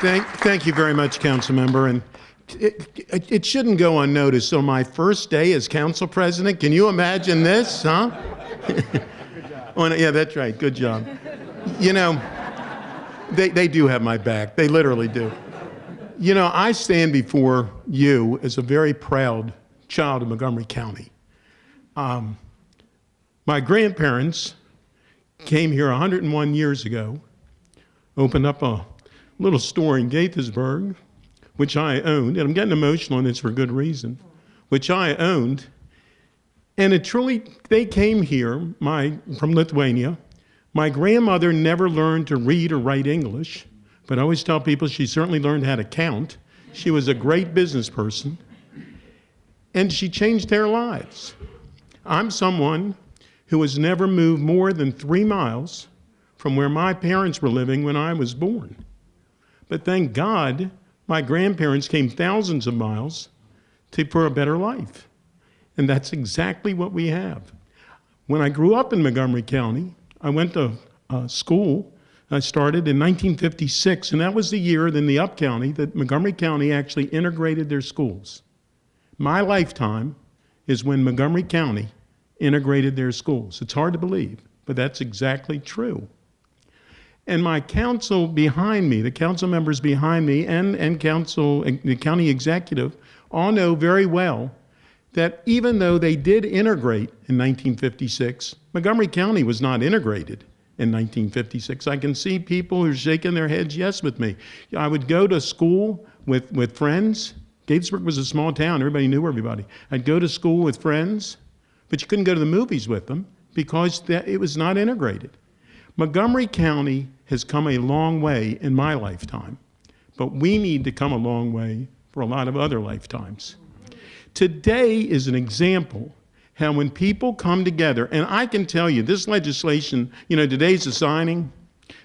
Thank you very much, council member. And it shouldn't go unnoticed. So my first day as council president, can you imagine this, huh? Yeah, that's right. Good job. You know, they do have my back. They literally do. You know, I stand before you as a very proud child of Montgomery County. My grandparents came here 101 years ago, opened up a little store in Gaithersburg, which I owned, and I'm getting emotional and it's for good reason, which I owned. And they came here, from Lithuania. My grandmother never learned to read or write English, but I always tell people she certainly learned how to count. She was a great business person, and she changed their lives. I'm someone who has never moved more than 3 miles from where my parents were living when I was born. But thank God, my grandparents came thousands of miles for a better life. And that's exactly what we have. When I grew up in Montgomery County, I went to school. I started in 1956, and that was the year in the Up County that Montgomery County actually integrated their schools. My lifetime is when Montgomery County integrated their schools. It's hard to believe, but that's exactly true. And my council behind me, the council members behind me, and the county executive all know very well that even though they did integrate in 1956, Montgomery County was not integrated in 1956. I can see people who are shaking their heads yes with me. I would go to school with friends. Gaithersburg was a small town. Everybody knew everybody. I'd go to school with friends, but you couldn't go to the movies with them because it was not integrated. Montgomery County has come a long way in my lifetime, but we need to come a long way for a lot of other lifetimes. Today is an example how when people come together, and I can tell you this legislation, today's the signing.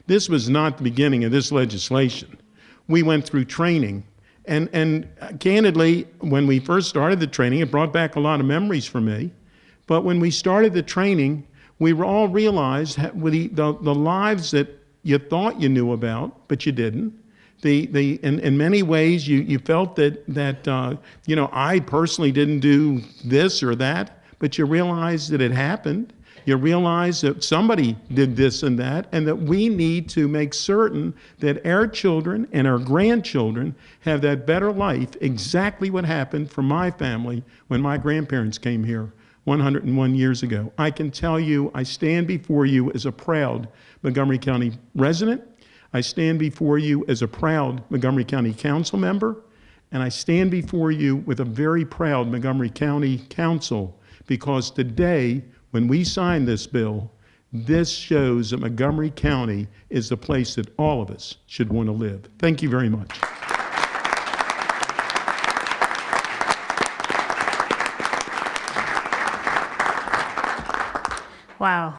This was not the beginning of this legislation. We went through training, and candidly, when we first started the training, it brought back a lot of memories for me. But when we started the training, we all realized the lives that you thought you knew about, but you didn't. In many ways, you felt that I personally didn't do this or that, but you realized that it happened. You realize that somebody did this and that we need to make certain that our children and our grandchildren have that better life, exactly what happened for my family when my grandparents came here 101 years ago. I can tell you, I stand before you as a proud Montgomery County resident. I stand before you as a proud Montgomery County council member, and I stand before you with a very proud Montgomery County council, because today, when we sign this bill, this shows that Montgomery County is the place that all of us should want to live. Thank you very much. Wow.